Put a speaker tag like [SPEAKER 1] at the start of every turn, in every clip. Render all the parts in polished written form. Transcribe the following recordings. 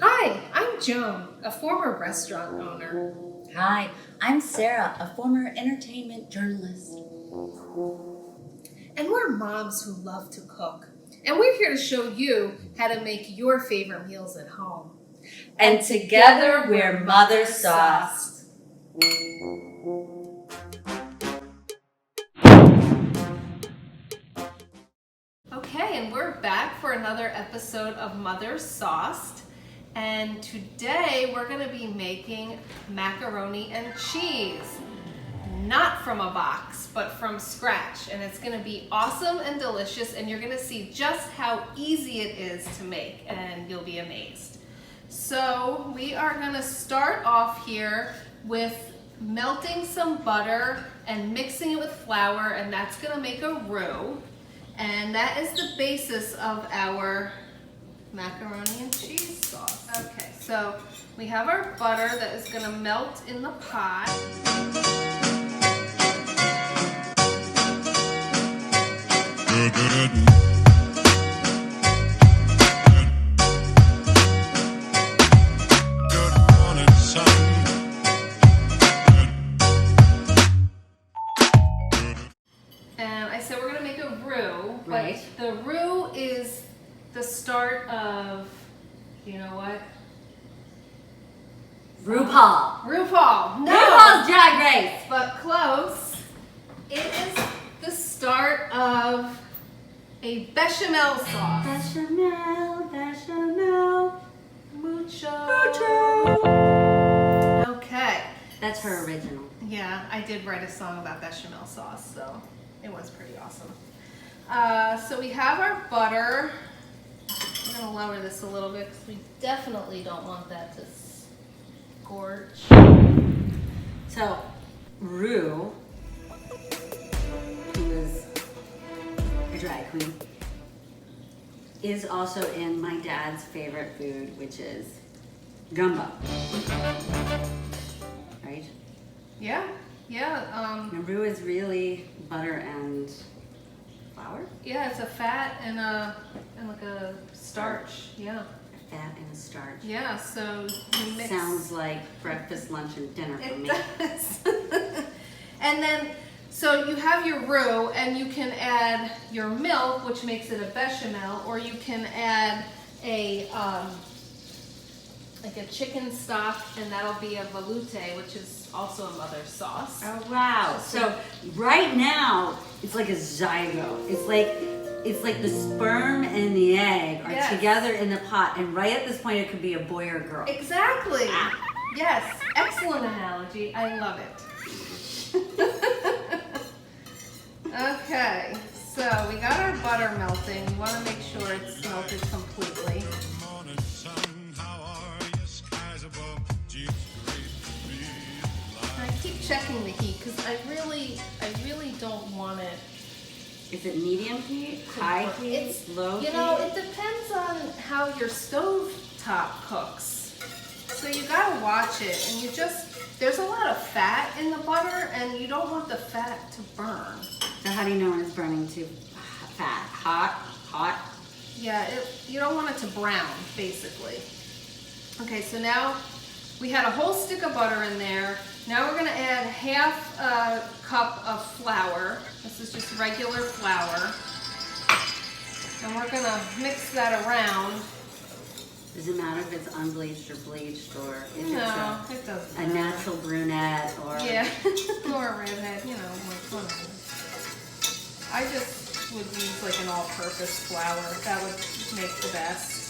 [SPEAKER 1] Hi, I'm Joan, a former restaurant owner.
[SPEAKER 2] Hi, I'm Sarah, a former entertainment journalist.
[SPEAKER 1] And we're moms who love to cook. And we're here to show you how to make your favorite meals at home.
[SPEAKER 2] And together we're Mother Sauce.
[SPEAKER 1] Okay, and we're back for another episode of Mother Sauce. And today we're going to be making macaroni and cheese. Not from a box, but from scratch. And it's going to be awesome and delicious, and you're going to see just how easy it is to make, and you'll be amazed. So we are going to start off here with melting some butter and mixing it with flour, and that's going to make a roux. And that is the basis of our macaroni and cheese sauce. Okay, so we have our butter that is going to melt in the pot. And I said we're going to make a roux,
[SPEAKER 2] Right.
[SPEAKER 1] but the roux is the start of, you know what? RuPaul. No!
[SPEAKER 2] RuPaul's Drag Race.
[SPEAKER 1] But close. It is the start of a bechamel sauce.
[SPEAKER 2] Bechamel.
[SPEAKER 1] Mucho. Okay.
[SPEAKER 2] That's her original.
[SPEAKER 1] Yeah, I did write a song about bechamel sauce, so it was pretty awesome. So we have our butter. I'm going to lower this a little bit because we definitely don't want that to scorch.
[SPEAKER 2] So, Rue, who is a drag queen, is also in my dad's favorite food, which is gumbo. Right?
[SPEAKER 1] Yeah.
[SPEAKER 2] And Rue is really butter and flour?
[SPEAKER 1] Yeah, it's a fat and like a starch. Yeah.
[SPEAKER 2] A fat and a starch.
[SPEAKER 1] Yeah, so you mix.
[SPEAKER 2] Sounds like breakfast, lunch, and dinner for me.
[SPEAKER 1] It does. And then, so you have your roux, and you can add your milk, which makes it a bechamel, or you can add a like a chicken stock, and that'll be a velouté, which is also a mother sauce.
[SPEAKER 2] Oh wow! So right now it's like a zygote. It's like the sperm and the egg are together in the pot, and right at this point it could be a boy or girl.
[SPEAKER 1] Exactly. Yes. Excellent analogy. I love it. Okay. So we got our butter melting. We want to make sure it's melted completely. I keep checking the heat because I really don't want it.
[SPEAKER 2] Is it medium heat, high heat, low heat?
[SPEAKER 1] You know, it depends on how your stove top cooks. So you gotta watch it, and there's a lot of fat in the butter, and you don't want the fat to burn.
[SPEAKER 2] So how do you know when it's burning too fat? Hot?
[SPEAKER 1] Yeah, you don't want it to brown, basically. Okay, so now we had a whole stick of butter in there. Now we're gonna add half a cup of flour. This is just regular flour. And we're gonna mix that around.
[SPEAKER 2] Does it matter if it's unbleached or bleached, or if
[SPEAKER 1] No, it doesn't
[SPEAKER 2] it's a
[SPEAKER 1] matter.
[SPEAKER 2] natural brunette, or
[SPEAKER 1] Yeah, or a redhead, you know, like whatever. I just would use like an all-purpose flour. That would make the best.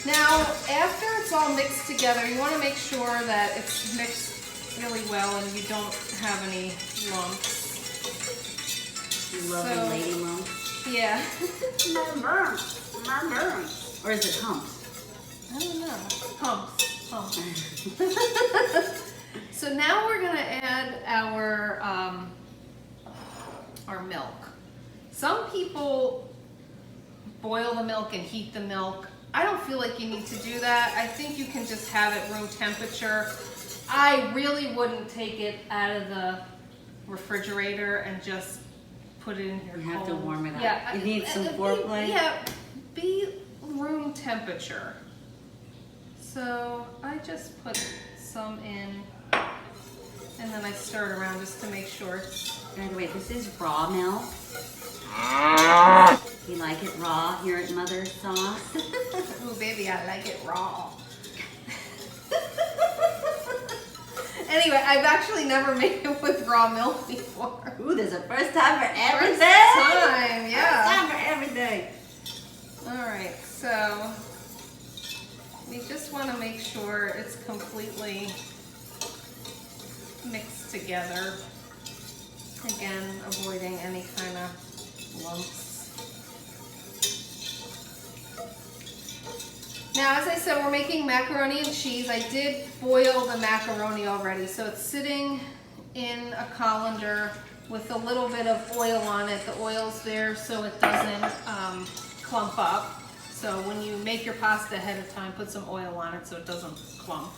[SPEAKER 1] Now, after it's all mixed together, you want to make sure that it's mixed really well and you don't have any lumps.
[SPEAKER 2] lovely
[SPEAKER 1] So-
[SPEAKER 2] lady lumps.
[SPEAKER 1] Yeah.
[SPEAKER 2] Or is it humps?
[SPEAKER 1] I don't know. Humps. So now we're going to add our milk. Some people boil the milk and heat the milk. I don't feel like you need to do that. I think you can just have it room temperature. I really wouldn't take it out of the refrigerator and just put it in here
[SPEAKER 2] You have to
[SPEAKER 1] cold.
[SPEAKER 2] warm it up.
[SPEAKER 1] Yeah,
[SPEAKER 2] You need some foreplay.
[SPEAKER 1] Yeah, be room temperature. So I just put some in and then I stir it around just to make sure.
[SPEAKER 2] By the way, this is raw milk. You like it raw here at Mother's Sauce?
[SPEAKER 1] Ooh, baby, I like it raw. Anyway, I've actually never made it with raw milk before.
[SPEAKER 2] Ooh, there's a first time for everything.
[SPEAKER 1] First time, yeah.
[SPEAKER 2] First time for everything.
[SPEAKER 1] All right, so we just want to make sure it's completely mixed together. Again, avoiding any kind of lumps. Now, as I said, we're making macaroni and cheese. I did boil the macaroni already, so it's sitting in a colander with a little bit of oil on it. The oil's there so it doesn't clump up. So when you make your pasta ahead of time, put some oil on it so it doesn't clump.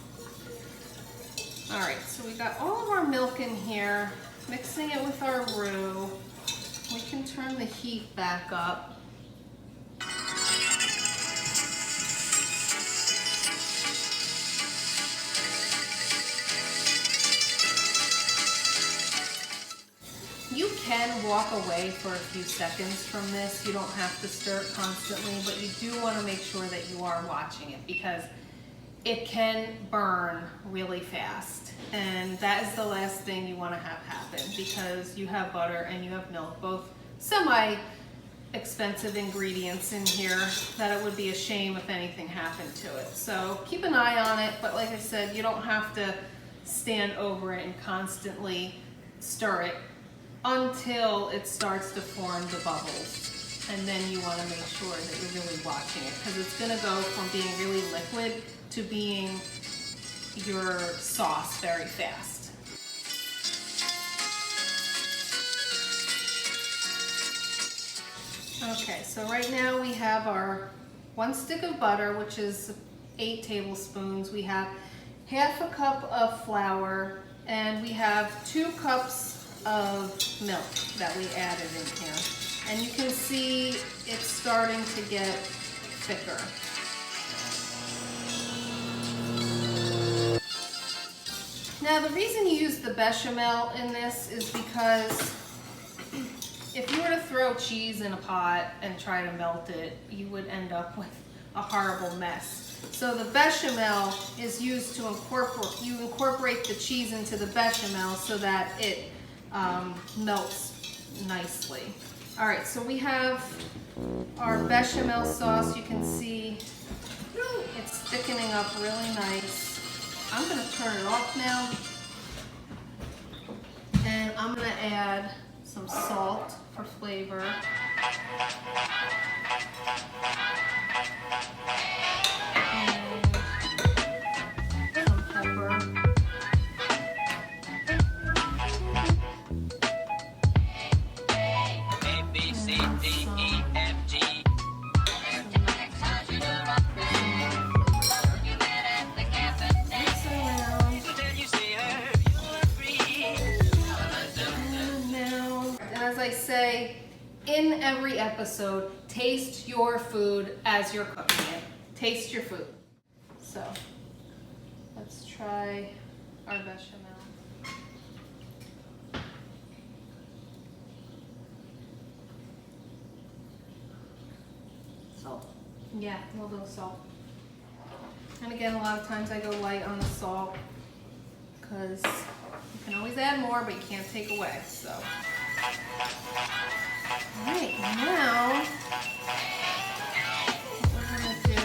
[SPEAKER 1] All right, so we got all of our milk in here, mixing it with our roux. We can turn the heat back up. You can walk away for a few seconds from this. You don't have to stir it constantly, but you do want to make sure that you are watching it because it can burn really fast. And that is the last thing you want to have happen because you have butter and you have milk, both semi-expensive ingredients in here that it would be a shame if anything happened to it. So keep an eye on it, but like I said, you don't have to stand over it and constantly stir it until it starts to form the bubbles. And then you want to make sure that you're really watching it because it's going to go from being really liquid to being your sauce very fast. Okay, so right now we have our 1 stick of butter, which is 8 tablespoons. We have half a cup of flour, and we have 2 cups of milk that we added in here. And you can see it's starting to get thicker. Now the reason you use the bechamel in this is because if you were to throw cheese in a pot and try to melt it, you would end up with a horrible mess. So the bechamel is used to incorporate the cheese into the bechamel so that it melts nicely. All right, so we have our bechamel sauce. You can see it's thickening up really nice. I'm gonna turn it off now. And I'm gonna add some salt for flavor. And some pepper. I say in every episode, taste your food as you're cooking it. Taste your food. So let's try our bechamel.
[SPEAKER 2] Salt.
[SPEAKER 1] Yeah, a little bit of salt. And again, a lot of times I go light on the salt because you can always add more, but you can't take away. So. Alright, now what we're going to do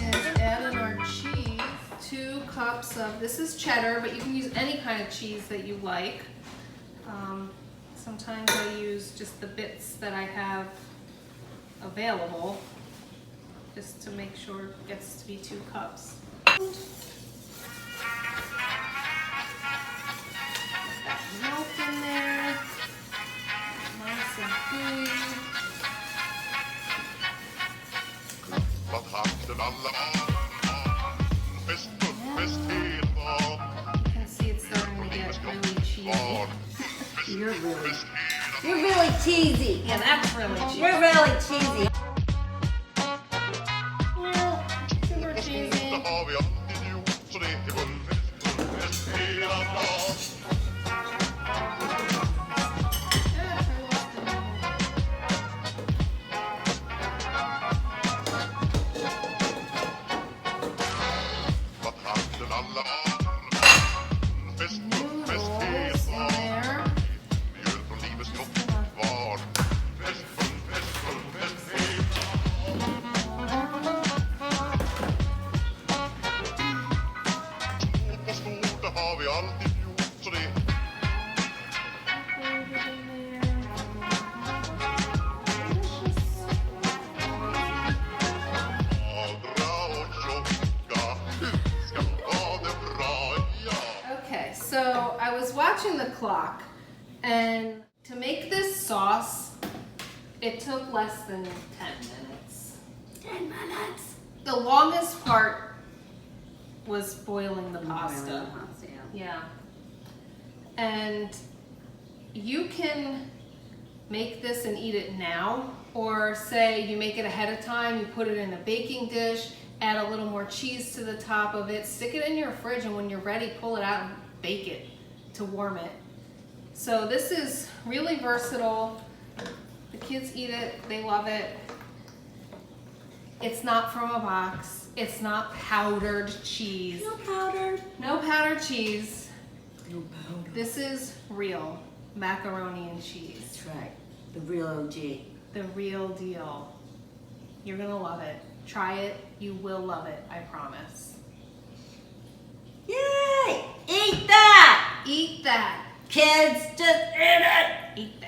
[SPEAKER 1] is add in our cheese. 2 cups of, this is cheddar, but you can use any kind of cheese that you like. Sometimes I use just the bits that I have available, just to make sure it gets to be 2 cups. That milk in there. Nice and clean. You can see it's starting to get really cheesy.
[SPEAKER 2] You're really cheesy.
[SPEAKER 1] Yeah, that's really cheesy.
[SPEAKER 2] You're really cheesy.
[SPEAKER 1] I was watching the clock, and to make this sauce, it took less than 10 minutes.
[SPEAKER 2] 10 minutes.
[SPEAKER 1] The longest part was boiling the pasta.
[SPEAKER 2] Boiling the pasta,
[SPEAKER 1] Yeah. And you can make this and eat it now, or say you make it ahead of time, you put it in a baking dish, add a little more cheese to the top of it, stick it in your fridge, and when you're ready, pull it out and bake it to warm it. So this is really versatile. The kids eat it, they love it. It's not from a box. It's not powdered cheese.
[SPEAKER 2] No powder.
[SPEAKER 1] No powdered cheese.
[SPEAKER 2] No powder.
[SPEAKER 1] This is real macaroni and cheese.
[SPEAKER 2] That's right. The real OG.
[SPEAKER 1] The real deal. You're gonna love it. Try it. You will love it. I promise.
[SPEAKER 2] Yay! Eat that!
[SPEAKER 1] Eat that.
[SPEAKER 2] Kids, just eat it!
[SPEAKER 1] Eat that.